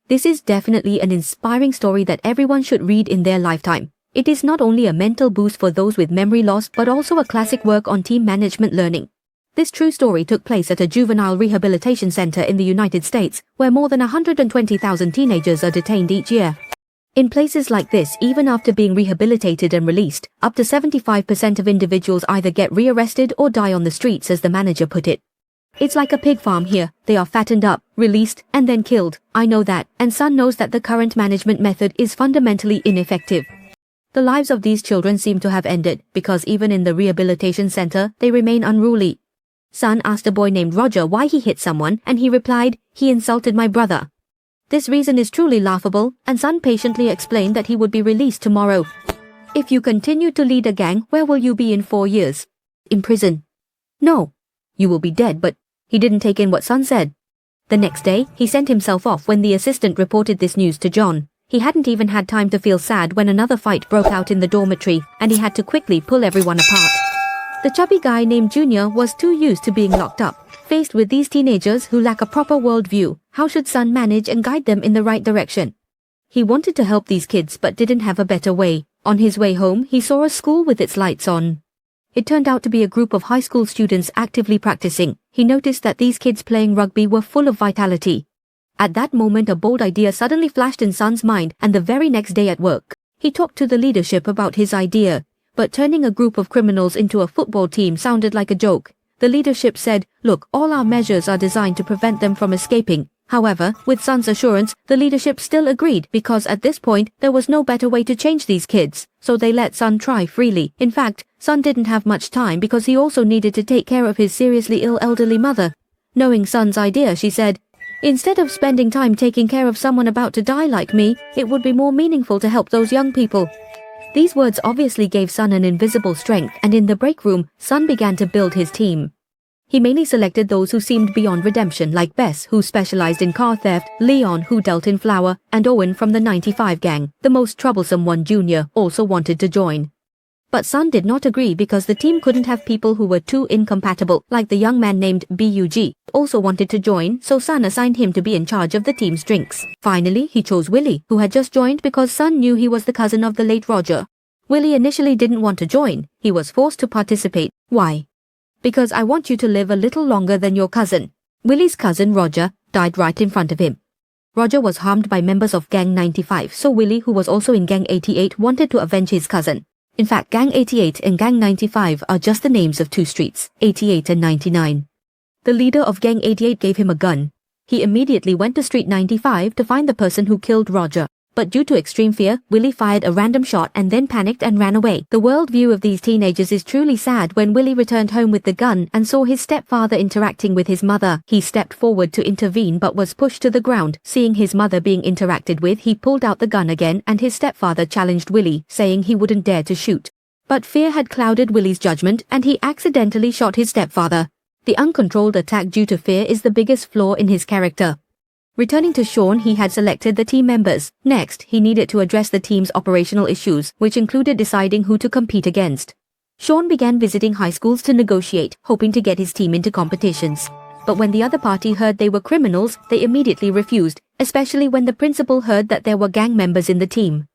This is definitely an inspiring story that everyone should read in their lifetime. It is not only a mental boost for those with memory loss but also a classic work on team management learning. This true story took place at a juvenile rehabilitation center in the United States, where more than 120,000 teenagers are detained each year. In places like this, even after being rehabilitated and released, up to 75% of individuals either get rearrested or die on the streets, as the manager put it. It's like a pig farm here. They are fattened up, released, and then killed. I know that, and Sun knows that the current management method is fundamentally ineffective. The lives of these children seem to have ended, because even in the rehabilitation center, they remain unruly. Sun asked a boy named Roger why he hit someone, and he replied, "He insulted my brother." This reason is truly laughable, and Sun patiently explained that he would be released tomorrow. "If you continue to lead a gang, where will you be in 4 years? In prison." "No. You will be dead," but he didn't take in what Sun said. The next day, he sent himself off when the assistant reported this news to John. He hadn't even had time to feel sad when another fight broke out in the dormitory, and he had to quickly pull everyone apart. The chubby guy named Junior was too used to being locked up. Faced with these teenagers who lack a proper worldview, how should Sun manage and guide them in the right direction? He wanted to help these kids but didn't have a better way. On his way home, he saw a school with its lights on. It turned out to be a group of high school students actively practicing. He noticed that these kids playing rugby were full of vitality. At that moment, a bold idea suddenly flashed in Sun's mind, and the very next day at work, he talked to the leadership about his idea. But turning a group of criminals into a football team sounded like a joke. The leadership said, "Look, all our measures are designed to prevent them from escaping." However, with Sun's assurance, the leadership still agreed because at this point, there was no better way to change these kids, so they let Sun try freely. In fact, Sun didn't have much time because he also needed to take care of his seriously ill elderly mother. Knowing Sun's idea, she said, "Instead of spending time taking care of someone about to die like me, it would be more meaningful to help those young people." These words obviously gave Sun an invisible strength, and in the break room, Sun began to build his team. He mainly selected those who seemed beyond redemption, like Bess, who specialized in car theft, Leon, who dealt in flour, and Owen from the 95 gang. The most troublesome one, Junior, also wanted to join. But Sun did not agree because the team couldn't have people who were too incompatible, like the young man named Bug, also wanted to join, so Sun assigned him to be in charge of the team's drinks. Finally, he chose Willie, who had just joined because Sun knew he was the cousin of the late Roger. Willie initially didn't want to join. He was forced to participate. Why? "Because I want you to live a little longer than your cousin." Willie's cousin, Roger, died right in front of him. Roger was harmed by members of Gang 95, so Willie, who was also in Gang 88, wanted to avenge his cousin. In fact, Gang 88 and Gang 95 are just the names of two streets, 88 and 99. The leader of Gang 88 gave him a gun. He immediately went to Street 95 to find the person who killed Roger. But due to extreme fear, Willie fired a random shot and then panicked and ran away. The worldview of these teenagers is truly sad. When Willie returned home with the gun and saw his stepfather interacting with his mother, he stepped forward to intervene but was pushed to the ground. Seeing his mother being interacted with, he pulled out the gun again and his stepfather challenged Willie, saying he wouldn't dare to shoot. But fear had clouded Willie's judgment and he accidentally shot his stepfather. The uncontrolled attack due to fear is the biggest flaw in his character. Returning to Sean, he had selected the team members. Next, he needed to address the team's operational issues, which included deciding who to compete against. Sean began visiting high schools to negotiate, hoping to get his team into competitions. But when the other party heard they were criminals, they immediately refused, especially when the principal heard that there were gang members in the team.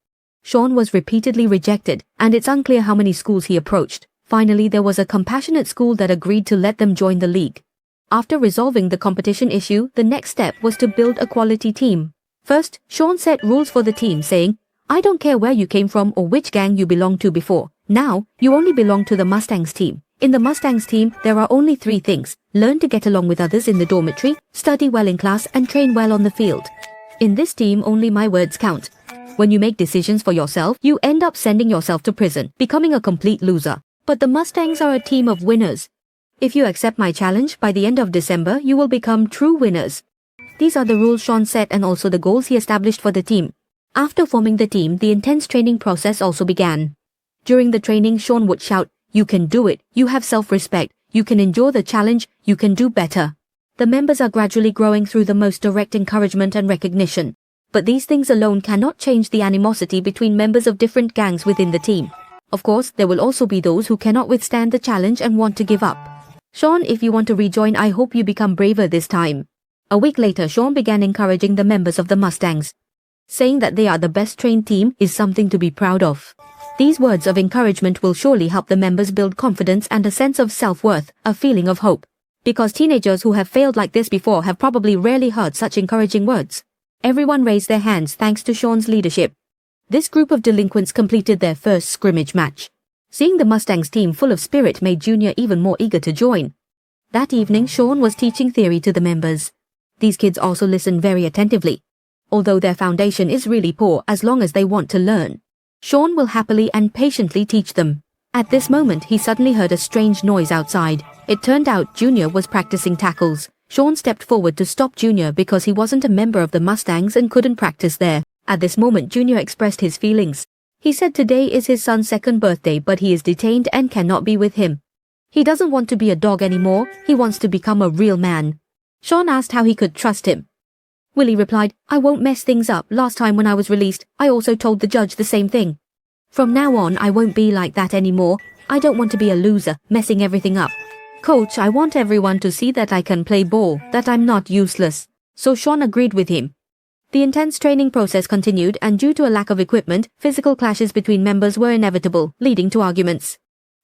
Sean was repeatedly rejected, and it's unclear how many schools he approached. Finally, there was a compassionate school that agreed to let them join the league. After resolving the competition issue, the next step was to build a quality team. First, Sean set rules for the team saying, "I don't care where you came from or which gang you belonged to before. Now, you only belong to the Mustangs team. In the Mustangs team, there are only 3 things. Learn to get along with others in the dormitory, study well in class, and train well on the field. In this team, only my words count. When you make decisions for yourself, you end up sending yourself to prison, becoming a complete loser. But the Mustangs are a team of winners. If you accept my challenge, by the end of December, you will become true winners." These are the rules Sean set and also the goals he established for the team. After forming the team, the intense training process also began. During the training, Sean would shout, "You can do it, you have self-respect, you can endure the challenge, you can do better." The members are gradually growing through the most direct encouragement and recognition. But these things alone cannot change the animosity between members of different gangs within the team. Of course, there will also be those who cannot withstand the challenge and want to give up. "Sean, if you want to rejoin, I hope you become braver this time." A week later, Sean began encouraging the members of the Mustangs, saying that they are the best trained team is something to be proud of. These words of encouragement will surely help the members build confidence and a sense of self-worth, a feeling of hope. Because teenagers who have failed like this before have probably rarely heard such encouraging words. Everyone raised their hands thanks to Sean's leadership. This group of delinquents completed their first scrimmage match. Seeing the Mustangs team full of spirit made Junior even more eager to join. That evening, Sean was teaching theory to the members. These kids also listened very attentively. Although their foundation is really poor, as long as they want to learn, Sean will happily and patiently teach them. At this moment, he suddenly heard a strange noise outside. It turned out Junior was practicing tackles. Sean stepped forward to stop Junior because he wasn't a member of the Mustangs and couldn't practice there. At this moment, Junior expressed his feelings. He said today is his son's second birthday, but he is detained and cannot be with him. He doesn't want to be a dog anymore, he wants to become a real man. Sean asked how he could trust him. Willie replied, I won't mess things up. Last time when I was released, I also told the judge the same thing. From now on, I won't be like that anymore. I don't want to be a loser, messing everything up. Coach, I want everyone to see that I can play ball, that I'm not useless. So Sean agreed with him. The intense training process continued, and due to a lack of equipment, physical clashes between members were inevitable, leading to arguments.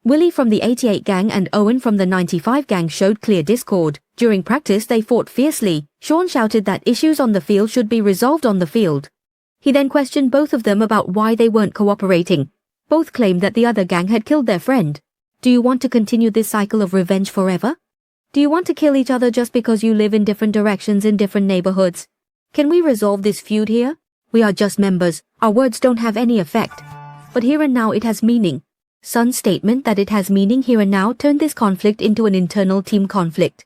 Willie from the 88 gang and Owen from the 95 gang showed clear discord. During practice, they fought fiercely. Sean shouted that issues on the field should be resolved on the field. He then questioned both of them about why they weren't cooperating. Both claimed that the other gang had killed their friend. Do you want to continue this cycle of revenge forever? Do you want to kill each other just because you live in different directions in different neighborhoods? Can we resolve this feud here? We are just members. Our words don't have any effect. But here and now it has meaning. Sun's statement that it has meaning here and now turned this conflict into an internal team conflict.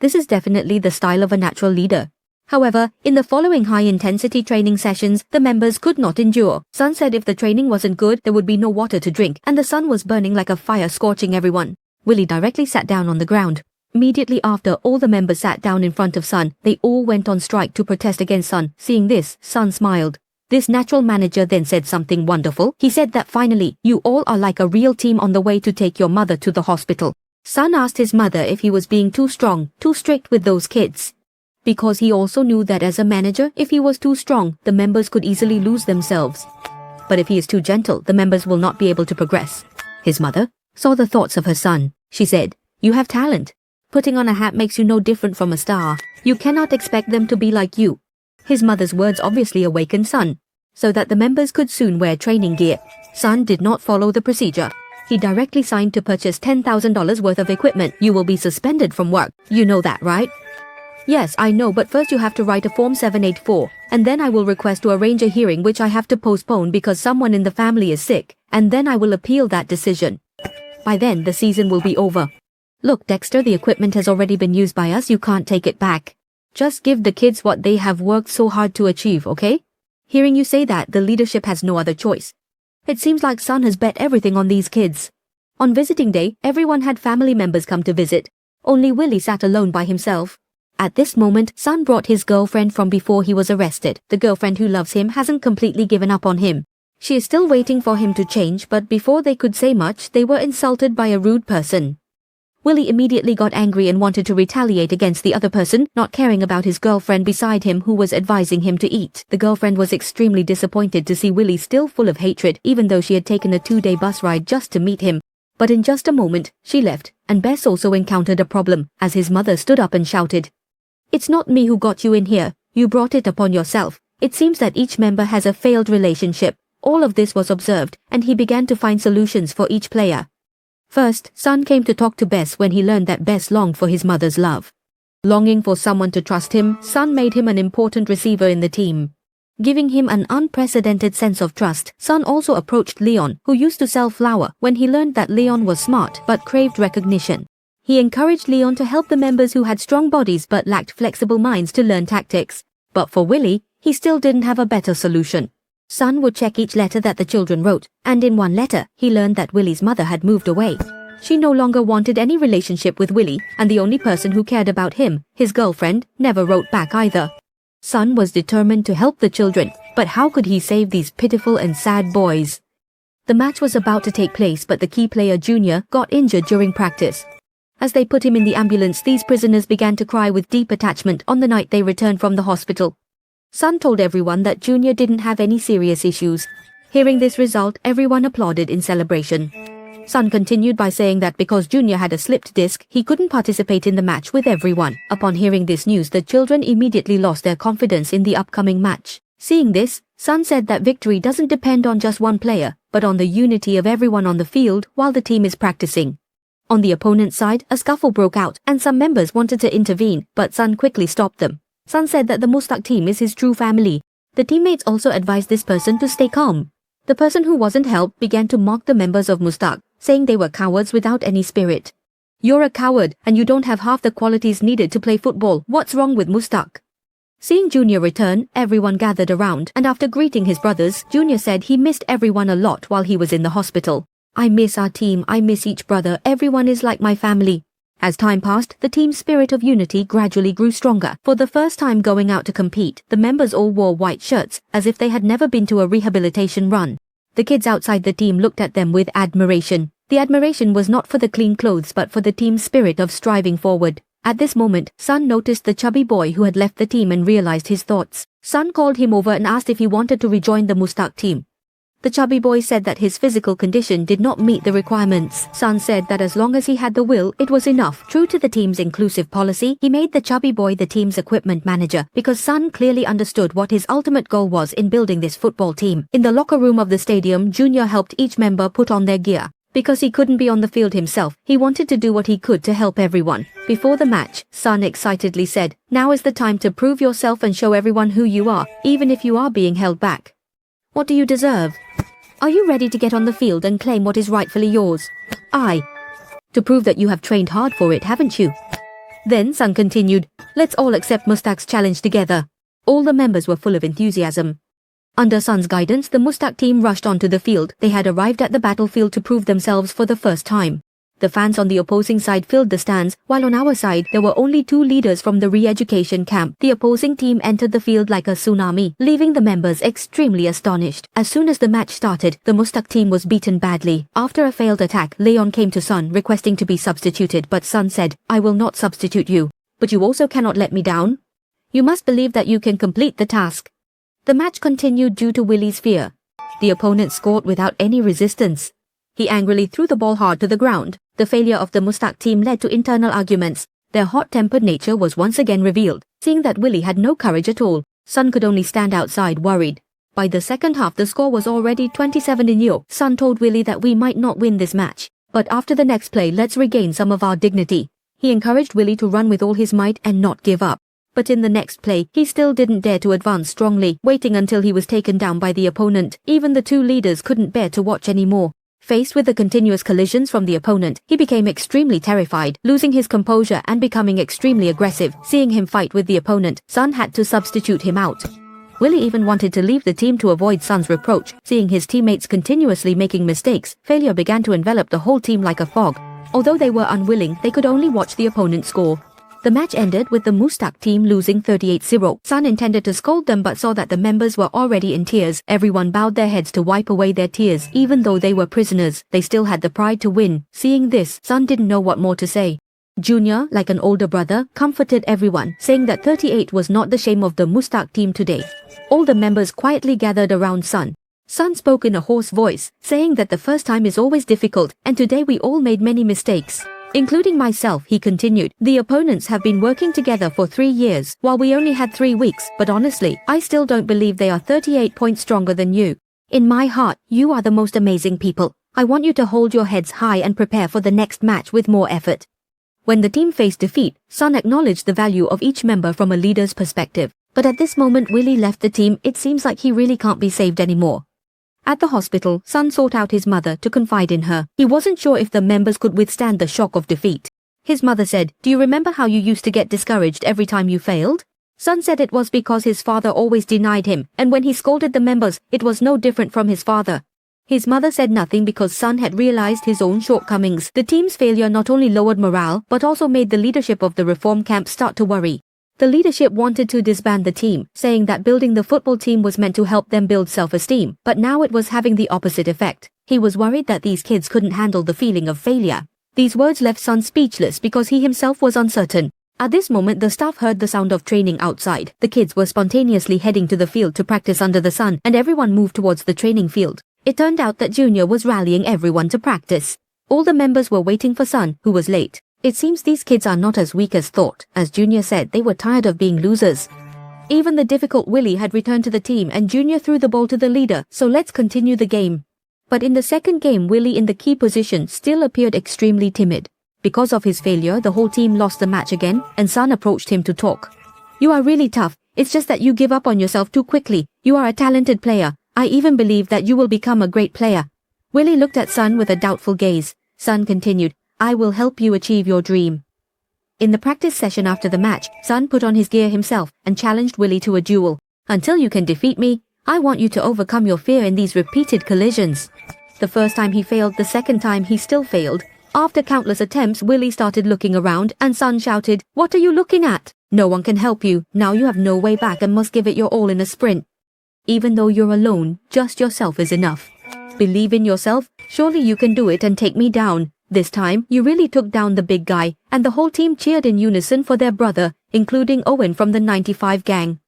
This is definitely the style of a natural leader. However, in the following high-intensity training sessions, the members could not endure. Sun said if the training wasn't good, there would be no water to drink, and the sun was burning like a fire scorching everyone. Willie directly sat down on the ground. Immediately after all the members sat down in front of Sun, they all went on strike to protest against Sun. Seeing this, Sun smiled. This natural manager then said something wonderful. He said that finally, you all are like a real team on the way to take your mother to the hospital. Sun asked his mother if he was being too strong, too strict with those kids. Because he also knew that as a manager, if he was too strong, the members could easily lose themselves. But if he is too gentle, the members will not be able to progress. His mother saw the thoughts of her son. She said, you have talent. Putting on a hat makes you no different from a star. You cannot expect them to be like you. His mother's words obviously awakened Sun, so that the members could soon wear training gear. Sun did not follow the procedure. He directly signed to purchase $10,000 worth of equipment. You will be suspended from work. You know that, right? Yes, I know, but first you have to write a Form 784, and then I will request to arrange a hearing which I have to postpone because someone in the family is sick, and then I will appeal that decision. By then, the season will be over. Look, Dexter, the equipment has already been used by us. You can't take it back. Just give the kids what they have worked so hard to achieve, okay? Hearing you say that, the leadership has no other choice. It seems like Sun has bet everything on these kids. On visiting day, everyone had family members come to visit. Only Willie sat alone by himself. At this moment, Sun brought his girlfriend from before he was arrested. The girlfriend who loves him hasn't completely given up on him. She is still waiting for him to change, but before they could say much, they were insulted by a rude person. Willie immediately got angry and wanted to retaliate against the other person, not caring about his girlfriend beside him who was advising him to eat. The girlfriend was extremely disappointed to see Willie still full of hatred, even though she had taken a 2-day bus ride just to meet him. But in just a moment, she left, and Bess also encountered a problem, as his mother stood up and shouted, "It's not me who got you in here. You brought it upon yourself. It seems that each member has a failed relationship." All of this was observed, and he began to find solutions for each player. First, Sun came to talk to Bess when he learned that Bess longed for his mother's love. Longing for someone to trust him, Sun made him an important receiver in the team. Giving him an unprecedented sense of trust, Sun also approached Leon, who used to sell flour, when he learned that Leon was smart but craved recognition. He encouraged Leon to help the members who had strong bodies but lacked flexible minds to learn tactics. But for Willie, he still didn't have a better solution. Sun would check each letter that the children wrote, and in one letter, he learned that Willie's mother had moved away. She no longer wanted any relationship with Willie, and the only person who cared about him, his girlfriend, never wrote back either. Sun was determined to help the children, but how could he save these pitiful and sad boys? The match was about to take place, but the key player Junior got injured during practice. As they put him in the ambulance, these prisoners began to cry with deep attachment on the night they returned from the hospital. Sun told everyone that Junior didn't have any serious issues. Hearing this result, everyone applauded in celebration. Sun continued by saying that because Junior had a slipped disc, he couldn't participate in the match with everyone. Upon hearing this news, the children immediately lost their confidence in the upcoming match. Seeing this, Sun said that victory doesn't depend on just one player, but on the unity of everyone on the field while the team is practicing. On the opponent's side, a scuffle broke out and some members wanted to intervene, but Sun quickly stopped them. Sun said that the Mustaq team is his true family. The teammates also advised this person to stay calm. The person who wasn't helped began to mock the members of Mustaq, saying they were cowards without any spirit. "You're a coward and you don't have half the qualities needed to play football. What's wrong with Mustaq?" Seeing Junior return, everyone gathered around, and after greeting his brothers, Junior said he missed everyone a lot while he was in the hospital. "I miss our team, I miss each brother, everyone is like my family." As time passed, the team's spirit of unity gradually grew stronger. For the first time going out to compete, the members all wore white shirts, as if they had never been to a rehabilitation run. The kids outside the team looked at them with admiration. The admiration was not for the clean clothes but for the team's spirit of striving forward. At this moment, Sun noticed the chubby boy who had left the team and realized his thoughts. Sun called him over and asked if he wanted to rejoin the Mustaq team. The chubby boy said that his physical condition did not meet the requirements. Sun said that as long as he had the will, it was enough. True to the team's inclusive policy, he made the chubby boy the team's equipment manager because Sun clearly understood what his ultimate goal was in building this football team. In the locker room of the stadium, Junior helped each member put on their gear. Because he couldn't be on the field himself, he wanted to do what he could to help everyone. Before the match, Sun excitedly said, "Now is the time to prove yourself and show everyone who you are, even if you are being held back. What do you deserve? Are you ready to get on the field and claim what is rightfully yours? Aye. To prove that you have trained hard for it, haven't you?" Then Sun continued, "Let's all accept Mustaq's challenge together." All the members were full of enthusiasm. Under Sun's guidance, the Mustaq team rushed onto the field. They had arrived at the battlefield to prove themselves for the first time. The fans on the opposing side filled the stands, while on our side, there were only 2 leaders from the re-education camp. The opposing team entered the field like a tsunami, leaving the members extremely astonished. As soon as the match started, the Mustaq team was beaten badly. After a failed attack, Leon came to Sun requesting to be substituted, but Sun said, "I will not substitute you. But you also cannot let me down. You must believe that you can complete the task." The match continued due to Willie's fear. The opponent scored without any resistance. He angrily threw the ball hard to the ground. The failure of the Mustaq team led to internal arguments. Their hot-tempered nature was once again revealed. Seeing that Willie had no courage at all, Sun could only stand outside worried. By the second half, the score was already 27-0. Sun told Willie that we might not win this match, but after the next play, let's regain some of our dignity. He encouraged Willie to run with all his might and not give up. But in the next play, he still didn't dare to advance strongly, waiting until he was taken down by the opponent. Even the 2 leaders couldn't bear to watch anymore. Faced with the continuous collisions from the opponent, he became extremely terrified, losing his composure and becoming extremely aggressive. Seeing him fight with the opponent, Sun had to substitute him out. Willie even wanted to leave the team to avoid Sun's reproach. Seeing his teammates continuously making mistakes, failure began to envelop the whole team like a fog. Although they were unwilling, they could only watch the opponent score. The match ended with the Mustaq team losing 38-0. Sun intended to scold them but saw that the members were already in tears. Everyone bowed their heads to wipe away their tears. Even though they were prisoners, they still had the pride to win. Seeing this, Sun didn't know what more to say. Junior, like an older brother, comforted everyone, saying that 38 was not the shame of the Mustaq team today. All the members quietly gathered around Sun. Sun spoke in a hoarse voice, saying that the first time is always difficult, and today we all made many mistakes. Including myself, he continued. The opponents have been working together for 3 years, while we only had 3 weeks, but honestly, I still don't believe they are 38 points stronger than you. In my heart, you are the most amazing people. I want you to hold your heads high and prepare for the next match with more effort. When the team faced defeat, Sun acknowledged the value of each member from a leader's perspective. But at this moment Willie left the team. It seems like he really can't be saved anymore. At the hospital, Sun sought out his mother to confide in her. He wasn't sure if the members could withstand the shock of defeat. His mother said, "Do you remember how you used to get discouraged every time you failed?" Sun said it was because his father always denied him, and when he scolded the members, it was no different from his father. His mother said nothing because Sun had realized his own shortcomings. The team's failure not only lowered morale, but also made the leadership of the reform camp start to worry. The leadership wanted to disband the team, saying that building the football team was meant to help them build self-esteem, but now it was having the opposite effect. He was worried that these kids couldn't handle the feeling of failure. These words left Sun speechless because he himself was uncertain. At this moment, the staff heard the sound of training outside. The kids were spontaneously heading to the field to practice under the sun, and everyone moved towards the training field. It turned out that Junior was rallying everyone to practice. All the members were waiting for Sun, who was late. It seems these kids are not as weak as thought. As Junior said, they were tired of being losers. Even the difficult Willie had returned to the team, and Junior threw the ball to the leader, so let's continue the game. But in the second game, Willie in the key position still appeared extremely timid. Because of his failure, the whole team lost the match again, and Sun approached him to talk. You are really tough. It's just that you give up on yourself too quickly. You are a talented player. I even believe that you will become a great player. Willie looked at Sun with a doubtful gaze. Sun continued, I will help you achieve your dream. In the practice session after the match, Sun put on his gear himself and challenged Willie to a duel. Until you can defeat me, I want you to overcome your fear in these repeated collisions. The first time he failed, the second time he still failed. After countless attempts, Willie started looking around and Sun shouted, What are you looking at? No one can help you. Now you have no way back and must give it your all in a sprint. Even though you're alone, just yourself is enough. Believe in yourself. Surely you can do it and take me down. This time, you really took down the big guy, and the whole team cheered in unison for their brother, including Owen from the 95 gang.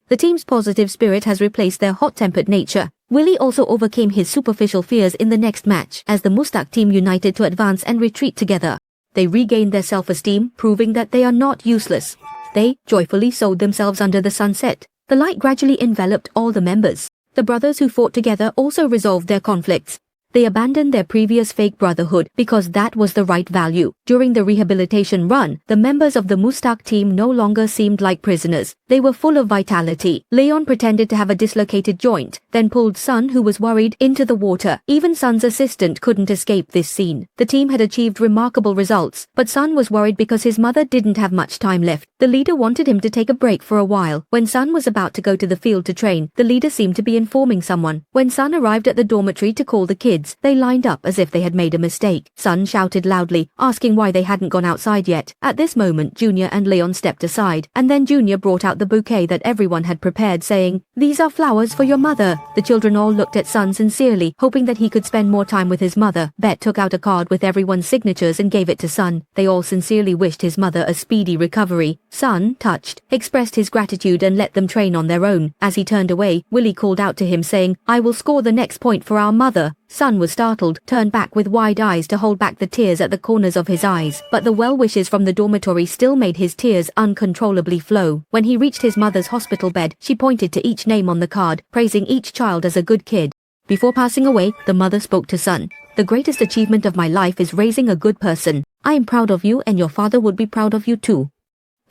The team's positive spirit has replaced their hot-tempered nature. Willie also overcame his superficial fears in the next match, as the Mustaq team united to advance and retreat together. They regained their self-esteem, proving that they are not useless. They joyfully sowed themselves under the sunset. The light gradually enveloped all the members. The brothers who fought together also resolved their conflicts. They abandoned their previous fake brotherhood because that was the right value. During the rehabilitation run, the members of the Mustaq team no longer seemed like prisoners. They were full of vitality. Leon pretended to have a dislocated joint, then pulled Sun, who was worried, into the water. Even Sun's assistant couldn't escape this scene. The team had achieved remarkable results, but Sun was worried because his mother didn't have much time left. The leader wanted him to take a break for a while. When Sun was about to go to the field to train, the leader seemed to be informing someone. When Sun arrived at the dormitory to call the kids, they lined up as if they had made a mistake. Sun shouted loudly, asking why they hadn't gone outside yet. At this moment, Junior and Leon stepped aside, and then Junior brought out the bouquet that everyone had prepared, saying, These are flowers for your mother. The children all looked at Sun sincerely, hoping that he could spend more time with his mother. Bet took out a card with everyone's signatures and gave it to Sun. They all sincerely wished his mother a speedy recovery. Sun, touched, expressed his gratitude and let them train on their own. As he turned away, Willie called out to him, saying, I will score the next point for our mother. Sun was startled, turned back with wide eyes to hold back the tears at the corners of his eyes, but the well wishes from the dormitory still made his tears uncontrollably flow. When he reached his mother's hospital bed, she pointed to each name on the card, praising each child as a good kid. Before passing away, the mother spoke to Sun. The greatest achievement of my life is raising a good person. I am proud of you, and your father would be proud of you too.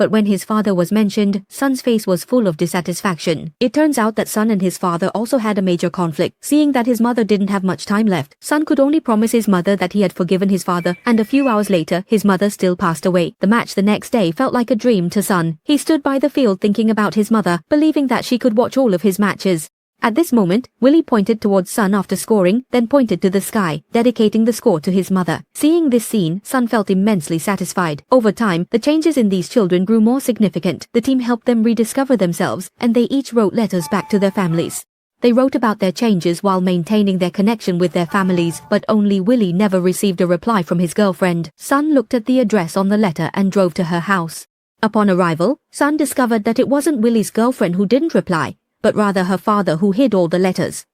But when his father was mentioned, Sun's face was full of dissatisfaction. It turns out that Sun and his father also had a major conflict. Seeing that his mother didn't have much time left, Sun could only promise his mother that he had forgiven his father, and a few hours later, his mother still passed away. The match the next day felt like a dream to Sun. He stood by the field thinking about his mother, believing that she could watch all of his matches. At this moment, Willie pointed towards Sun after scoring, then pointed to the sky, dedicating the score to his mother. Seeing this scene, Sun felt immensely satisfied. Over time, the changes in these children grew more significant. The team helped them rediscover themselves, and they each wrote letters back to their families. They wrote about their changes while maintaining their connection with their families, but only Willie never received a reply from his girlfriend. Sun looked at the address on the letter and drove to her house. Upon arrival, Sun discovered that it wasn't Willie's girlfriend who didn't reply, but rather her father who hid all the letters.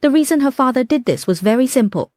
The reason her father did this was very simple.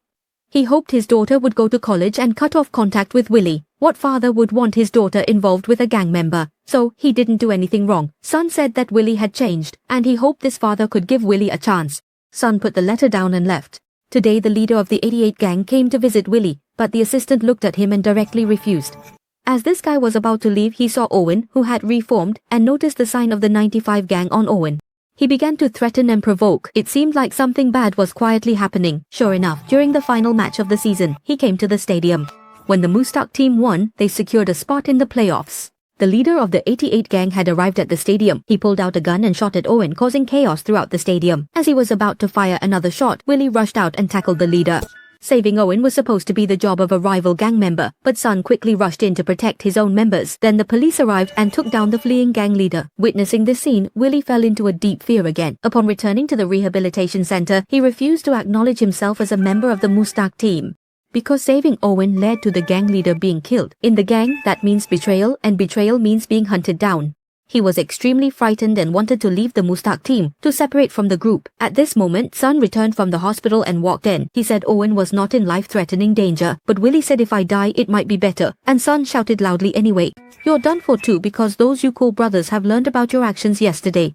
He hoped his daughter would go to college and cut off contact with Willie. What father would want his daughter involved with a gang member? So, he didn't do anything wrong. Sun said that Willie had changed, and he hoped this father could give Willie a chance. Sun put the letter down and left. Today the leader of the 88 gang came to visit Willie, but the assistant looked at him and directly refused. As this guy was about to leave, he saw Owen, who had reformed, and noticed the sign of the 95 gang on Owen. He began to threaten and provoke. It seemed like something bad was quietly happening. Sure enough, during the final match of the season, he came to the stadium. When the Mustaq team won, they secured a spot in the playoffs. The leader of the 88 gang had arrived at the stadium. He pulled out a gun and shot at Owen, causing chaos throughout the stadium. As he was about to fire another shot, Willie rushed out and tackled the leader. Saving Owen was supposed to be the job of a rival gang member, but Sun quickly rushed in to protect his own members. Then the police arrived and took down the fleeing gang leader. Witnessing this scene, Willie fell into a deep fear again. Upon returning to the rehabilitation center, he refused to acknowledge himself as a member of the Mustaq team. because saving Owen led to the gang leader being killed. In the gang, that means betrayal, and betrayal means being hunted down. He was extremely frightened and wanted to leave the Mustaq team to separate from the group. At this moment, Sun returned from the hospital and walked in. He said Owen was not in life-threatening danger, but Willie said if I die, it might be better. And Sun shouted loudly anyway, "You're done for too because those you call brothers have learned about your actions yesterday.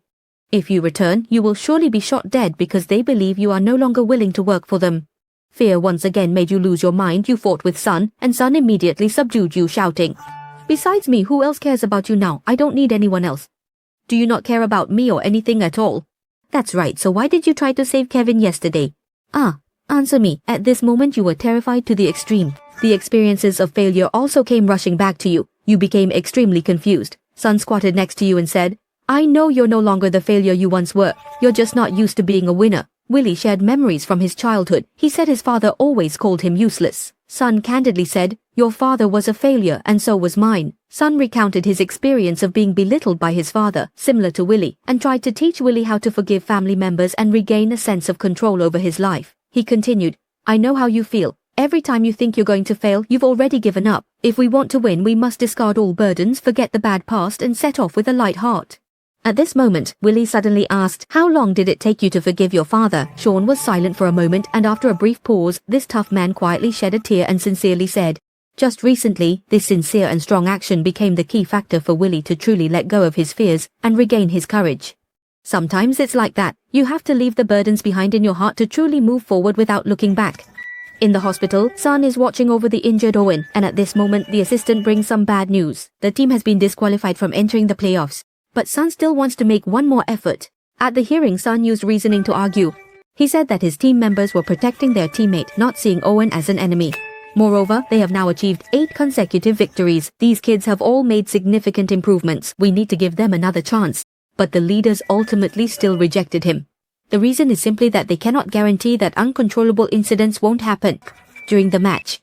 If you return, you will surely be shot dead because they believe you are no longer willing to work for them. Fear once again made you lose your mind. You fought with Sun, and Sun immediately subdued you, shouting, 'Besides me, who else cares about you now? I don't need anyone else. Do you not care about me or anything at all?' That's right, so why did you try to save Kevin yesterday? Answer me. At this moment you were terrified to the extreme. The experiences of failure also came rushing back to you. You became extremely confused. Sun squatted next to you and said, 'I know you're no longer the failure you once were. You're just not used to being a winner.' Willie shared memories from his childhood. He said his father always called him useless. Sun candidly said, 'Your father was a failure and so was mine.' Sun recounted his experience of being belittled by his father, similar to Willie, and tried to teach Willie how to forgive family members and regain a sense of control over his life. He continued, 'I know how you feel. Every time you think you're going to fail, you've already given up. If we want to win, we must discard all burdens, forget the bad past, and set off with a light heart.' At this moment, Willie suddenly asked, 'How long did it take you to forgive your father?' Sean was silent for a moment, and after a brief pause, this tough man quietly shed a tear and sincerely said, 'Just recently, this sincere and strong action became the key factor for Willie to truly let go of his fears and regain his courage. Sometimes it's like that. You have to leave the burdens behind in your heart to truly move forward without looking back.' In the hospital, Sun is watching over the injured Owen, and at this moment, the assistant brings some bad news. The team has been disqualified from entering the playoffs. But Sun still wants to make one more effort. At the hearing, Sun used reasoning to argue. He said that his team members were protecting their teammate, not seeing Owen as an enemy. Moreover, they have now achieved 8 consecutive victories. These kids have all made significant improvements. We need to give them another chance. But the leaders ultimately still rejected him. The reason is simply that they cannot guarantee that uncontrollable incidents won't happen during the match.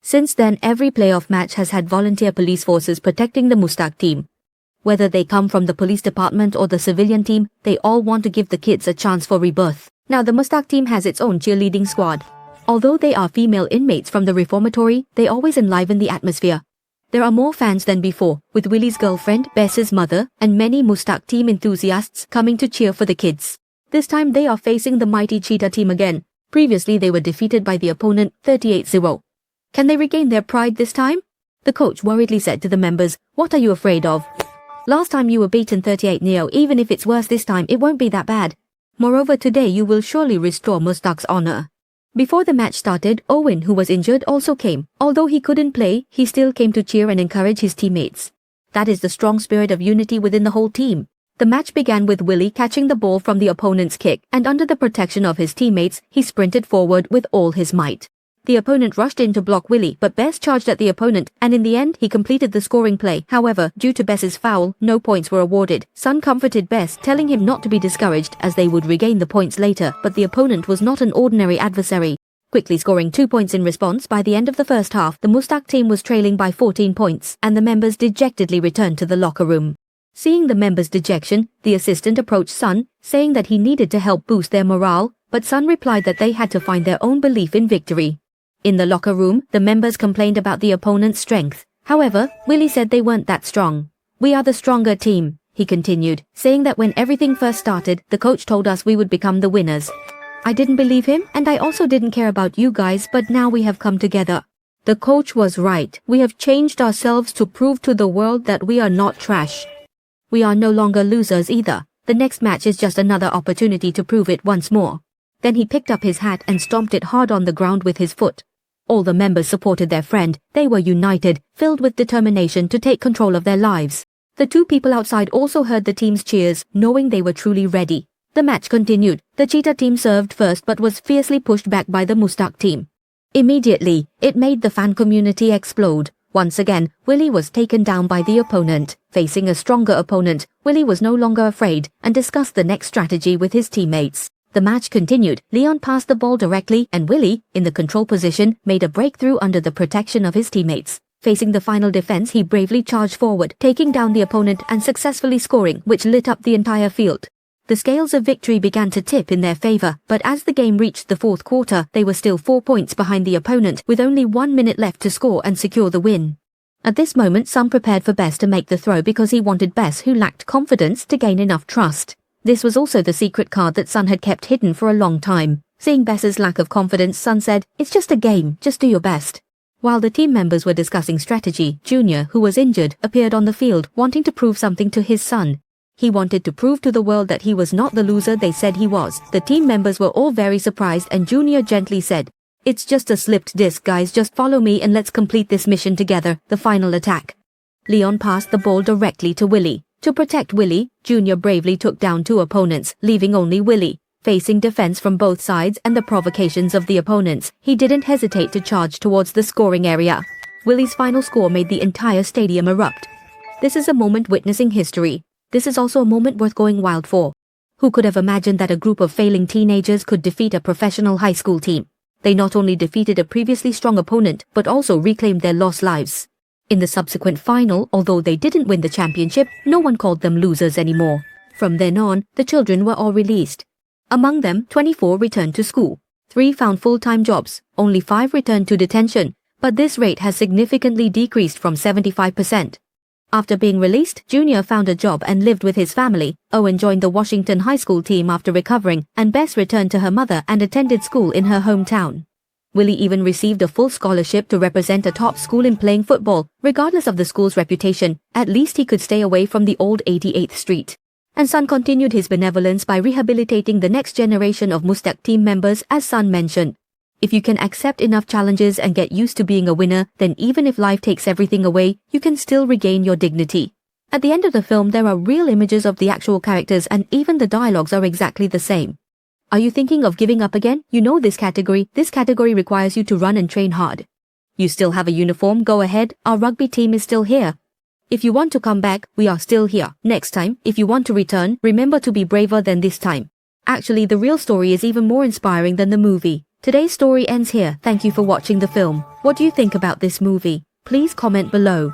Since then, every playoff match has had volunteer police forces protecting the Mustaq team. Whether they come from the police department or the civilian team, they all want to give the kids a chance for rebirth. Now, the Mustaq team has its own cheerleading squad. Although they are female inmates from the reformatory, they always enliven the atmosphere. There are more fans than before, with Willie's girlfriend, Bess's mother, and many Mustaq team enthusiasts coming to cheer for the kids. This time they are facing the mighty Cheetah team again. Previously they were defeated by the opponent 38-0. Can they regain their pride this time? The coach worriedly said to the members, "What are you afraid of? Last time you were beaten 38-0. Even if it's worse this time, it won't be that bad. Moreover, today you will surely restore Mustaq's honor." Before the match started, Owen, who was injured, also came. Although he couldn't play, he still came to cheer and encourage his teammates. That is the strong spirit of unity within the whole team. The match began with Willie catching the ball from the opponent's kick, and under the protection of his teammates, he sprinted forward with all his might. The opponent rushed in to block Willie, but Bess charged at the opponent, and in the end, he completed the scoring play. However, due to Bess's foul, no points were awarded. Sun comforted Bess, telling him not to be discouraged as they would regain the points later, but the opponent was not an ordinary adversary. Quickly scoring 2 points in response, by the end of the first half, the Mustaq team was trailing by 14 points, and the members dejectedly returned to the locker room. Seeing the members' dejection, the assistant approached Sun, saying that he needed to help boost their morale, but Sun replied that they had to find their own belief in victory. In the locker room, the members complained about the opponent's strength. However, Willie said they weren't that strong. "We are the stronger team," he continued, saying that when everything first started, the coach told us we would become the winners. I didn't believe him, and I also didn't care about you guys, but now we have come together. The coach was right. We have changed ourselves to prove to the world that we are not trash. We are no longer losers either. The next match is just another opportunity to prove it once more. Then he picked up his hat and stomped it hard on the ground with his foot. All the members supported their friend. They were united, filled with determination to take control of their lives. The 2 people outside also heard the team's cheers, knowing they were truly ready. The match continued. The Cheetah team served first but was fiercely pushed back by the Mustaq team. Immediately, it made the fan community explode. Once again, Willie was taken down by the opponent. Facing a stronger opponent, Willie was no longer afraid and discussed the next strategy with his teammates. The match continued. Leon passed the ball directly, and Willie, in the control position, made a breakthrough under the protection of his teammates. Facing the final defense, he bravely charged forward, taking down the opponent and successfully scoring, which lit up the entire field. The scales of victory began to tip in their favor, but as the game reached the fourth quarter, they were still 4 points behind the opponent, with only 1 minute left to score and secure the win. At this moment, Sun prepared for Bess to make the throw because he wanted Bess, who lacked confidence, to gain enough trust. This was also the secret card that Sun had kept hidden for a long time. Seeing Bess's lack of confidence, Sun said, "It's just a game, just do your best." While the team members were discussing strategy, Junior, who was injured, appeared on the field, wanting to prove something to his son. He wanted to prove to the world that he was not the loser they said he was. The team members were all very surprised, and Junior gently said, "It's just a slipped disc, guys, just follow me and let's complete this mission together." The final attack. Leon passed the ball directly to Willie. To protect Willie, Junior bravely took down 2 opponents, leaving only Willie. Facing defense from both sides and the provocations of the opponents, he didn't hesitate to charge towards the scoring area. Willie's final score made the entire stadium erupt. This is a moment witnessing history. This is also a moment worth going wild for. Who could have imagined that a group of failing teenagers could defeat a professional high school team? They not only defeated a previously strong opponent, but also reclaimed their lost lives. In the subsequent final, although they didn't win the championship, no one called them losers anymore. From then on, the children were all released. Among them, 24 returned to school. 3 found full-time jobs. Only 5 returned to detention, but this rate has significantly decreased from 75%. After being released, Junior found a job and lived with his family. Owen joined the Washington High School team after recovering, and Bess returned to her mother and attended school in her hometown. Willie even received a full scholarship to represent a top school in playing football. Regardless of the school's reputation, at least he could stay away from the old 88th Street. And Sun continued his benevolence by rehabilitating the next generation of Mustaq team members, as Sun mentioned. If you can accept enough challenges and get used to being a winner, then even if life takes everything away, you can still regain your dignity. At the end of the film, there are real images of the actual characters, and even the dialogues are exactly the same. Are you thinking of giving up again? You know this category. This category requires you to run and train hard. You still have a uniform? Go ahead. Our rugby team is still here. If you want to come back, we are still here. Next time, if you want to return, remember to be braver than this time. Actually, the real story is even more inspiring than the movie. Today's story ends here. Thank you for watching the film. What do you think about this movie? Please comment below.